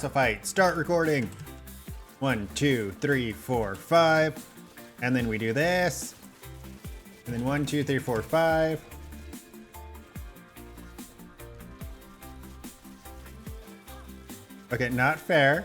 A fight. Start recording. 1, 2, 3, 4, 5. And then we do this. And then 1, 2, 3, 4, 5. Okay, not fair.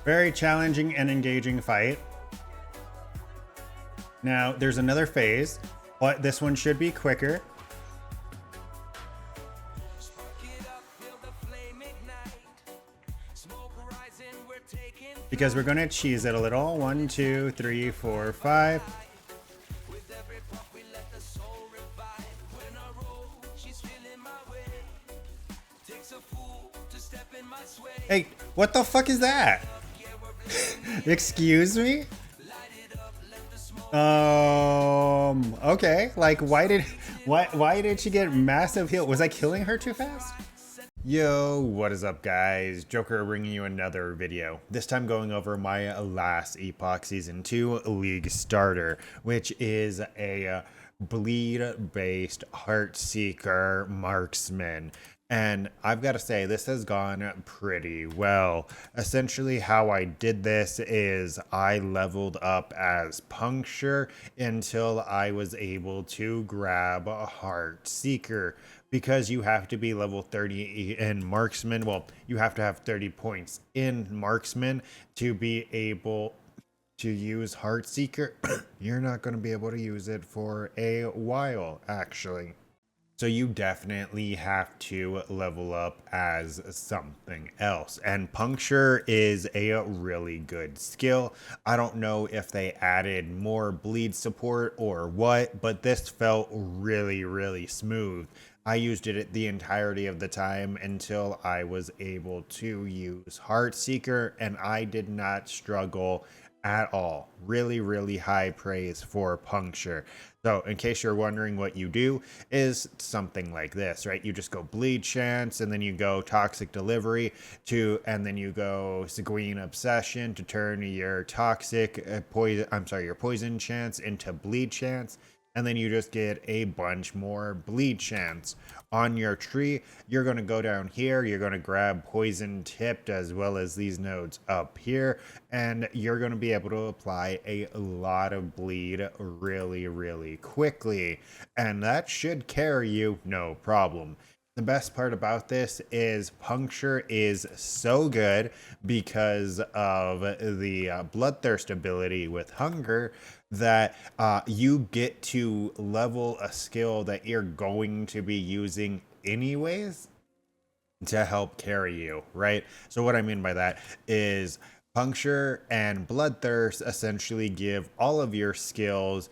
Very challenging and engaging fight. Now, there's another phase, but this one should be quicker. Because we're going to cheese it a little. 1, 2, 3, 4, 5. Hey, what the fuck is that? Excuse me? Okay. Like, why did she get massive heal? Was I killing her too fast? Yo, what is up, guys? Joker bringing you another video. This time going over my last Epoch Season 2 League starter, which is a bleed-based Heartseeker marksman. And I've got to say, this has gone pretty well. Essentially, how I did this is I leveled up as Puncture until I was able to grab a Heartseeker. Because you have to be level 30 in Marksman. Well, you have to have 30 points in Marksman to be able to use Heartseeker. You're not going to be able to use it for a while, actually. So you definitely have to level up as something else. And Puncture is a really good skill. I don't know if they added more bleed support or what, but this felt really, really smooth. I used it the entirety of the time until I was able to use Heartseeker, and I did not struggle at all. Really, really high praise for Puncture. So in case you're wondering, what you do is something like this, right? You just go Bleed Chance, and then you go Toxic Delivery and then you go Sanguine Obsession to turn your your Poison Chance into Bleed Chance. And then you just get a bunch more Bleed Chance. On your tree, you're going to go down here, you're going to grab Poison Tipped as well as these nodes up here, and you're going to be able to apply a lot of bleed really, really quickly. And that should carry you no problem. The best part about this is Puncture is so good because of the Bloodthirst ability with Hunger that you get to level a skill that you're going to be using anyways to help carry you, right? So what I mean by that is Puncture and Bloodthirst essentially give all of your skills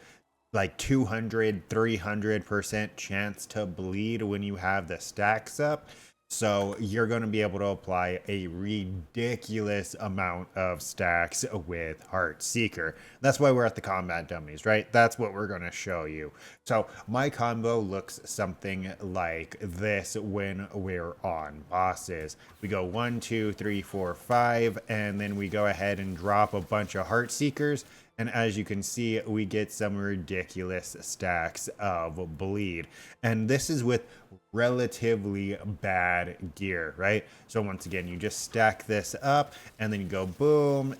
like 200-300% chance to bleed when you have the stacks up. So you're going to be able to apply a ridiculous amount of stacks with Heartseeker. That's why we're at the combat dummies, right? That's what we're going to show you. So my combo looks something like this when we're on bosses. We go 1, 2, 3, 4, 5, and then we go ahead and drop a bunch of Heartseekers. And as you can see, we get some ridiculous stacks of bleed. And this is with relatively bad gear, right? So once again, you just stack this up and then you go boom.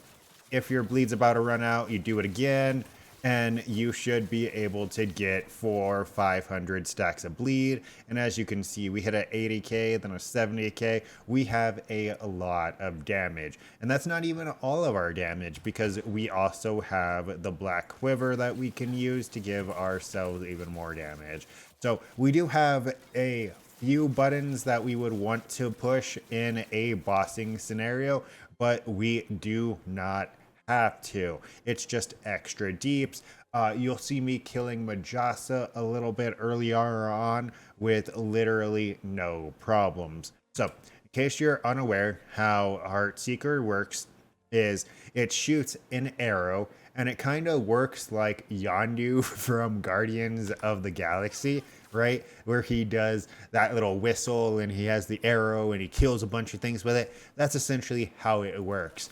If your bleed's about to run out, you do it again. And you should be able to get 400-500 stacks of bleed. And as you can see, we hit a 80k, then a 70k. We have a lot of damage. And that's not even all of our damage, because we also have the Black Quiver that we can use to give ourselves even more damage. So we do have a few buttons that we would want to push in a bossing scenario, but we do not have to. It's just extra deeps. You'll see me killing Majasa a little bit earlier on with literally no problems. So in case you're unaware how Heartseeker works, is it shoots an arrow, and it kind of works like Yondu from Guardians of the Galaxy, right? Where he does that little whistle and he has the arrow and he kills a bunch of things with it. That's essentially how it works.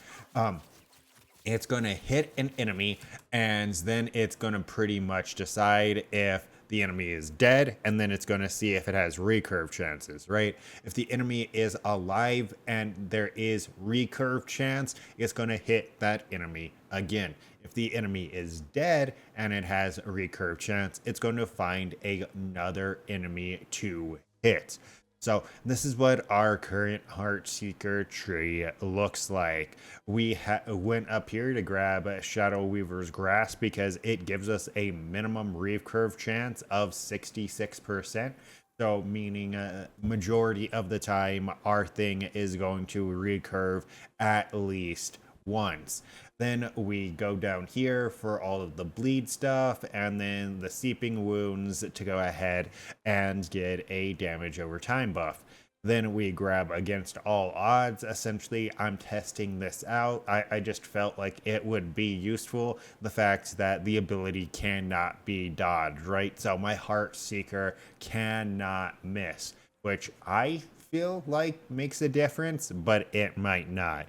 It's going to hit an enemy, and then it's going to pretty much decide if the enemy is dead, and then it's going to see if it has recurve chances, right? If the enemy is alive and there is recurve chance, it's going to hit that enemy again. If the enemy is dead and it has a recurve chance, it's going to find another enemy to hit. So this is what our current Heartseeker tree looks like. We went up here to grab Shadow Weaver's Grasp because it gives us a minimum recurve chance of 66%. So meaning majority of the time our thing is going to recurve at least once. Then we go down here for all of the bleed stuff, and then the seeping wounds to go ahead and get a damage over time buff. Then we grab against all odds. Essentially, I'm testing this out. I just felt like it would be useful. The fact that the ability cannot be dodged, right? So my Heartseeker cannot miss, which I feel like makes a difference, but it might not.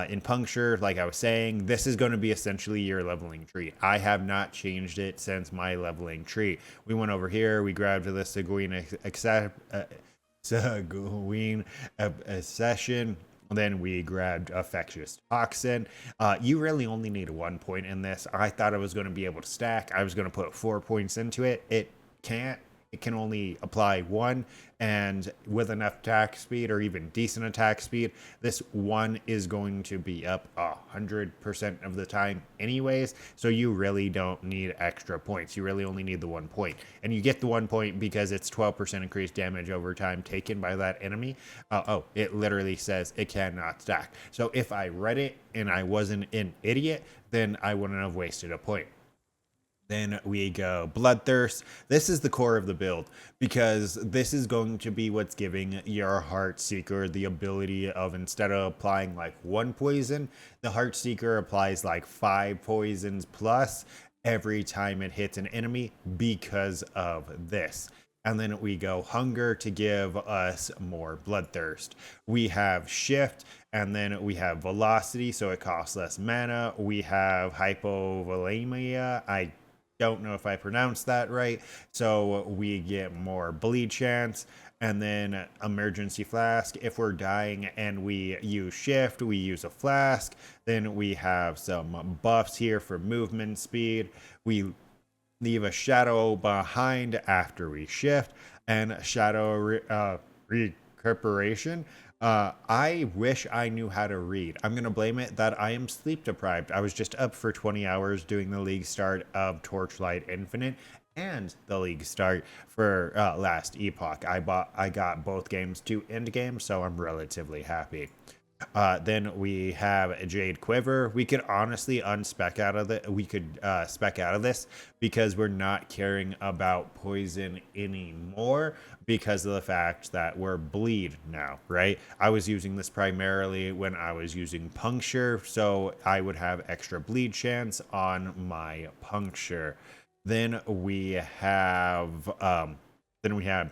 In Puncture, like I was saying, this is going to be essentially your leveling tree. I have not changed it since my leveling tree. We went over here, we grabbed the Seguin Accession. Then we grabbed Infectious Toxin. You really only need 1 point in this. I thought I was going to be able to stack. I was going to put 4 points into it. It can't. It can only apply 1, and with enough attack speed or even decent attack speed, this 1 is going to be up 100% of the time anyways, so you really don't need extra points. You really only need the 1 point, and you get the 1 point because it's 12% increased damage over time taken by that enemy. It literally says it cannot stack. So if I read it and I wasn't an idiot, then I wouldn't have wasted a point. Then we go Bloodthirst. This is the core of the build because this is going to be what's giving your Heartseeker the ability of, instead of applying like 1 poison, the Heartseeker applies like 5 poisons plus every time it hits an enemy because of this. And then we go Hunger to give us more Bloodthirst. We have Shift, and then we have Velocity, so it costs less mana. We have Hypovolemia. I don't know if I pronounced that right. So we get more bleed chance, and then Emergency Flask. If we're dying and we use Shift, we use a flask. Then we have some buffs here for movement speed. We leave a shadow behind after we shift, and shadow recuperation. I wish I knew how to read. I'm going to blame it that I am sleep deprived. I was just up for 20 hours doing the league start of Torchlight Infinite and the league start for last Epoch. I got both games to end game, so I'm relatively happy. Then we have a Jade Quiver. We could honestly unspec out of it. We could spec out of this because we're not caring about poison anymore because of the fact that we're bleed now, right? I was using this primarily when I was using Puncture, so I would have extra bleed chance on my Puncture. Then we have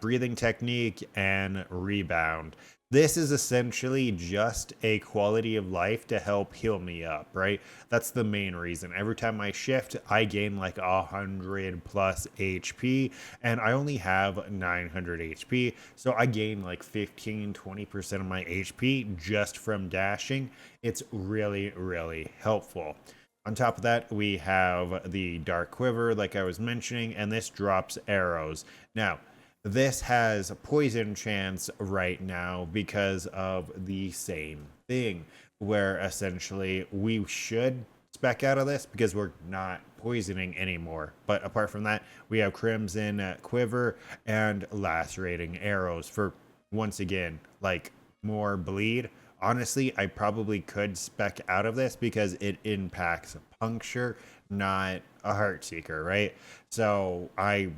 Breathing Technique and Rebound. This is essentially just a quality of life to help heal me up, right? That's the main reason. Every time I shift, I gain like 100 plus HP, and I only have 900 HP. So I gain like 15-20% of my HP just from dashing. It's really, really helpful. On top of that, we have the Dark Quiver, like I was mentioning, and this drops arrows. Now, this has a poison chance right now because of the same thing, where essentially we should spec out of this because we're not poisoning anymore. But apart from that, we have Crimson Quiver and Lacerating Arrows for, once again, like more bleed. Honestly, I probably could spec out of this because it impacts Puncture, not a Heartseeker, right? So I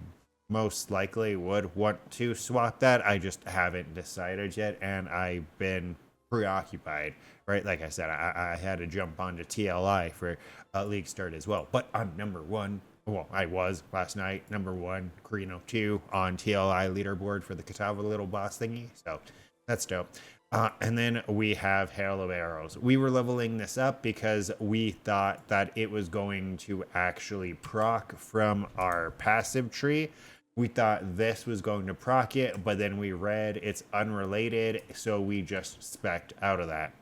most likely would want to swap that. I just haven't decided yet, and I've been preoccupied right? Like I said, I had to jump onto TLI for league start as well. But I'm number one. Well, I was last night number one, Carino 2 on TLI leaderboard for the Catawba Little Boss thingy. So that's dope. And then we have Hail of Arrows. We were leveling this up because we thought that it was going to actually proc from our passive tree. We thought this was going to proc it, but then we read it's unrelated, so we just spec'd out of that.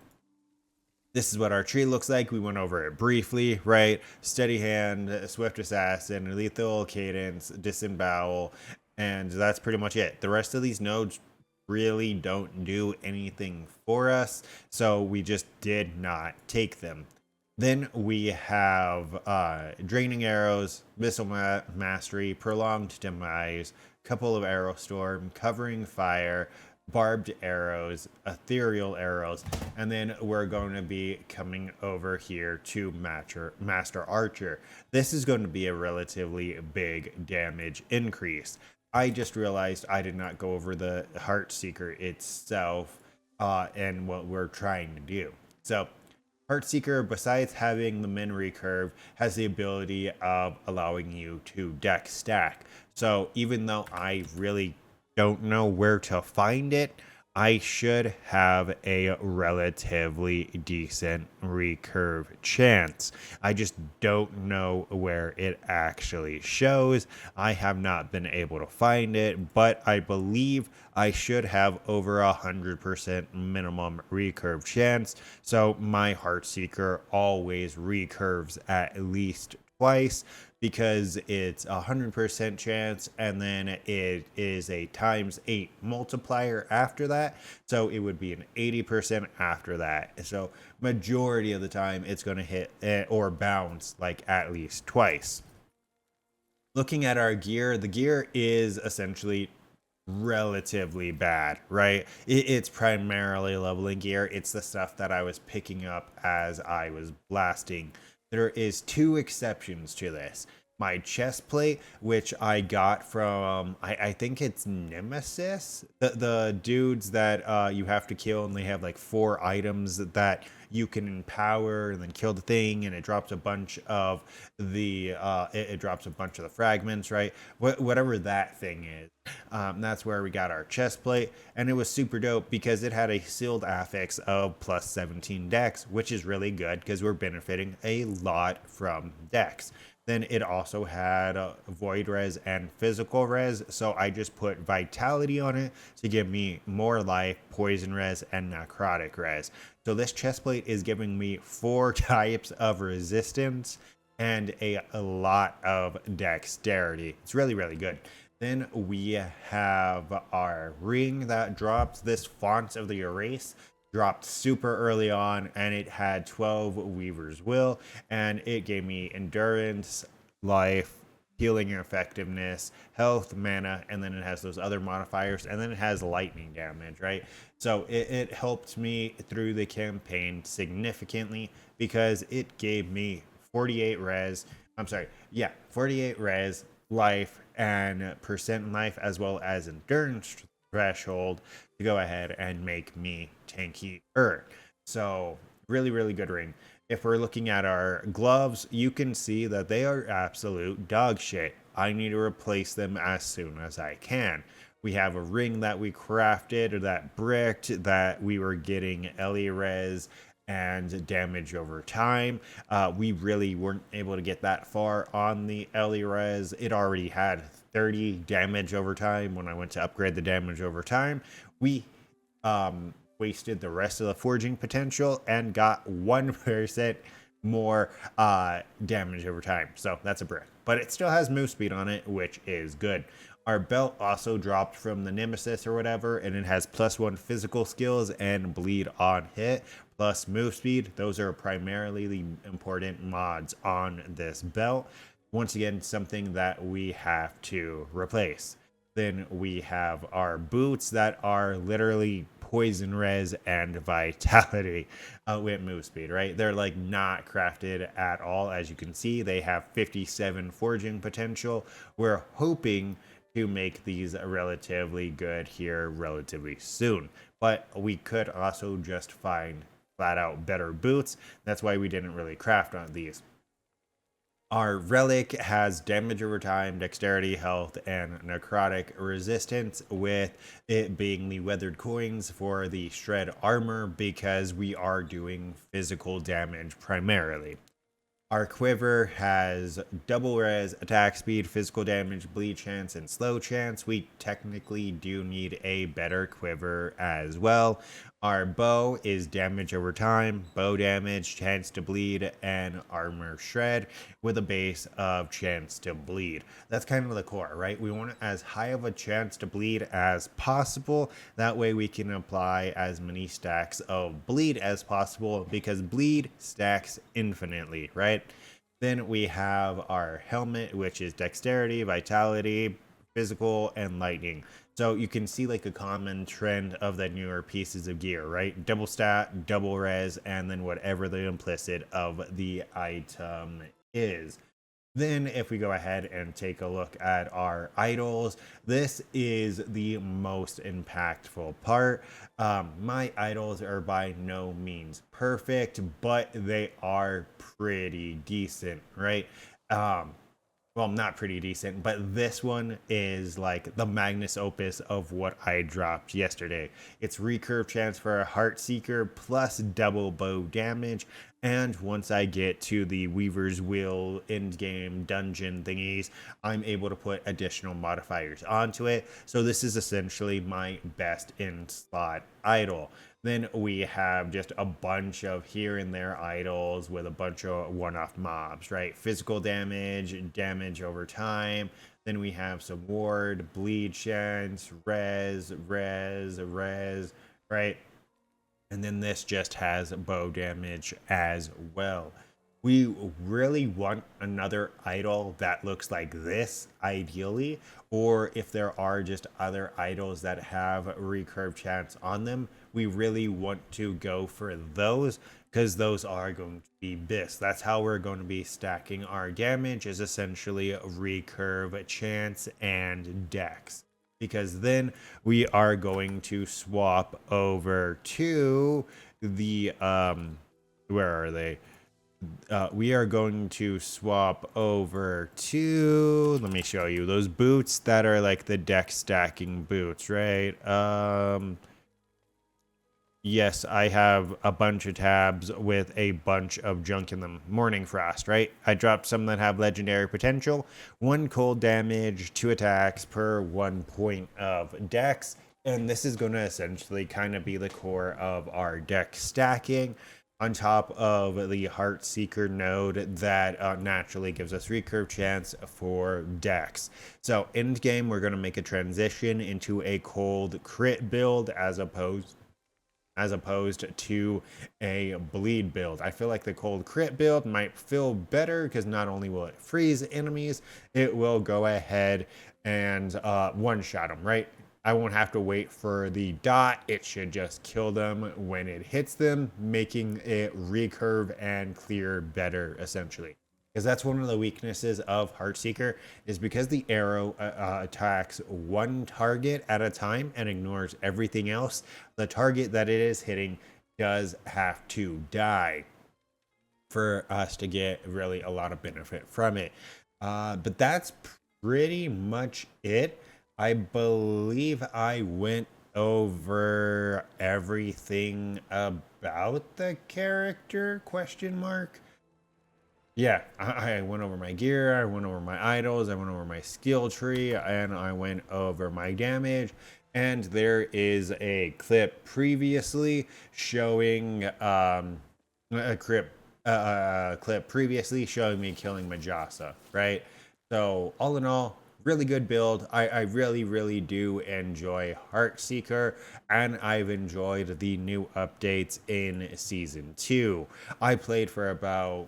This is what our tree looks like. We went over it briefly, right? Steady Hand, Swift Assassin, Lethal Cadence, Disembowel, and that's pretty much it. The rest of these nodes really don't do anything for us, so we just did not take them. Then we have Draining Arrows, Missile Mastery, Prolonged Demise, couple of Arrow Storm, Covering Fire, Barbed Arrows, Ethereal Arrows, and then we're going to be coming over here to Master Archer. This is going to be a relatively big damage increase. I just realized I did not go over the Heartseeker itself and what we're trying to do. So Heartseeker, besides having the min recurve, has the ability of allowing you to deck stack. So even though I really don't know where to find it, I should have a relatively decent recurve chance. I just don't know where it actually shows. I have not been able to find it, but I believe I should have over 100% minimum recurve chance. So my Heartseeker always recurves at least twice, because it's 100% chance, and then it is a ×8 multiplier after that, so it would be an 80% after that. So majority of the time it's going to hit or bounce like at least twice. Looking at our gear, the gear is essentially relatively bad, right? It's primarily leveling gear. It's the stuff that I was picking up as I was blasting. There is 2 exceptions to this. My chest plate, which I got from, I think it's Nemesis, the dudes that you have to kill, and they have like 4 items that you can empower and then kill the thing, and it drops a bunch of the it drops a bunch of the fragments, right? Whatever that thing is. That's where we got our chest plate, and it was super dope because it had a sealed affix of plus 17 dex, which is really good because we're benefiting a lot from dex. Then it also had void res and physical res, so I just put vitality on it to give me more life, poison res, and necrotic res. So this chestplate is giving me 4 types of resistance and a lot of dexterity. It's really, really good. Then we have our ring that drops. This Font of the Erase dropped super early on, and it had 12 Weaver's Will, and it gave me endurance, life, healing effectiveness, health, mana, and then it has those other modifiers, and then it has lightning damage, right? So it helped me through the campaign significantly because it gave me 48 res, 48 res, life, and percent life, as well as endurance threshold to go ahead and make me tankier. So really, really good ring. If we're looking at our gloves, you can see that they are absolute dog shit. I need to replace them as soon as I can. We have a ring that we crafted, or that bricked, that we were getting Ellie res and damage over time. We really weren't able to get that far on the Ellie res. It already had 30 damage over time. When I went to upgrade the damage over time, we wasted the rest of the forging potential and got 1% more damage over time. So that's a brick, but it still has move speed on it, which is good. Our belt also dropped from the Nemesis or whatever, and it has +1 physical skills and bleed on hit plus move speed. Those are primarily the important mods on this belt. Once again, something that we have to replace. Then we have our boots that are literally poison res and vitality with move speed, right? They're like not crafted at all. As you can see, they have 57 forging potential. We're hoping to make these relatively good here relatively soon, but we could also just find flat out better boots. That's why we didn't really craft on these. Our relic has damage over time, dexterity, health, and necrotic resistance, with it being the weathered coins for the shred armor because we are doing physical damage primarily. Our quiver has double res, attack speed, physical damage, bleed chance, and slow chance. We technically do need a better quiver as well. Our bow is damage over time, bow damage, chance to bleed, and armor shred with a base of chance to bleed. That's kind of the core, right? We want as high of a chance to bleed as possible. That way we can apply as many stacks of bleed as possible because bleed stacks infinitely, right? Then we have our helmet, which is dexterity, vitality, physical, and lightning. So you can see like a common trend of the newer pieces of gear, right? Double stat, double res, and then whatever the implicit of the item is. Then if we go ahead and take a look at our idols, this is the most impactful part. My idols are by no means perfect, but they are pretty decent, right? Well, not pretty decent, but this one is like the magnus opus of what I dropped yesterday. It's recurve chance for a Heart Seeker plus double bow damage. And once I get to the Weaver's Wheel end game dungeon thingies, I'm able to put additional modifiers onto it. So this is essentially my best in slot idol. Then we have just a bunch of here and there idols with a bunch of one-off mobs, right? Physical damage, damage over time. Then we have some ward, bleed chance, res, right? And then this just has bow damage as well. We really want another idol that looks like this, ideally, or if there are just other idols that have recurve chance on them, we really want to go for those because those are going to be bis. That's how we're going to be stacking our damage, is essentially recurve chance and dex. Because then we are going to swap over to the where are they? We are going to swap over to, let me show you those boots that are like the deck stacking boots, right? Yes, I have a bunch of tabs with a bunch of junk in them. Morning Frost, right? I dropped some that have legendary potential. 1 cold damage, 2 attacks per 1 point of dex. And this is going to essentially kind of be the core of our deck stacking, on top of the Heart Seeker node that naturally gives us recurve chance for dex. So end game, we're going to make a transition into a cold crit build as opposed to a bleed build. I feel like the cold crit build might feel better because not only will it freeze enemies, it will go ahead and one-shot them, right? I won't have to wait for the dot. It should just kill them when it hits them, making it recurve and clear better, essentially. Because that's one of the weaknesses of Heartseeker, is because the arrow attacks one target at a time and ignores everything else, the target that it is hitting does have to die for us to get really a lot of benefit from it. But that's pretty much it. I believe I went over everything about the character, question mark. Yeah, I went over my gear, I went over my idols, I went over my skill tree, and I went over my damage. And there is a clip previously showing a clip previously showing me killing Majasa, right? So all in all, really good build. I really do enjoy Heartseeker, and I've enjoyed the new updates in season 2. I played for about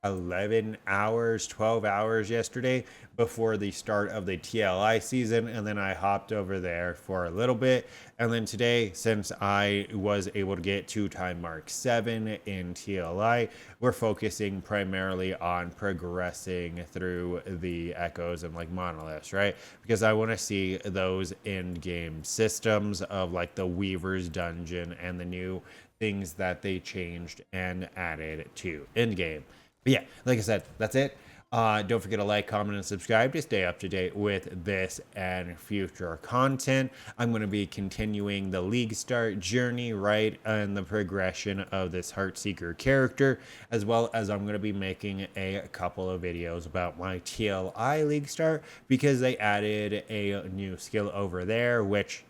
11 hours, 12 hours yesterday before the start of the TLI season, and then I hopped over there for a little bit. And then today, since I was able to get to time mark 7 in TLI, we're focusing primarily on progressing through the echoes and like monoliths, right? Because I want to see those end game systems of like the Weaver's dungeon and the new things that they changed and added to in-game. But yeah, like I said, that's it. Don't forget to like, comment, and subscribe to stay up to date with this and future content. I'm going to be continuing the League Start journey, right, and the progression of this Heartseeker character, as well as I'm going to be making a couple of videos about my TLI League Start, because they added a new skill over there, which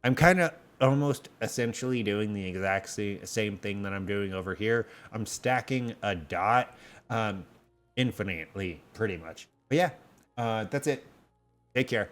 I'm kind of almost essentially doing the exact same thing that I'm doing over here. I'm stacking a dot infinitely, pretty much. But yeah, that's it. Take care.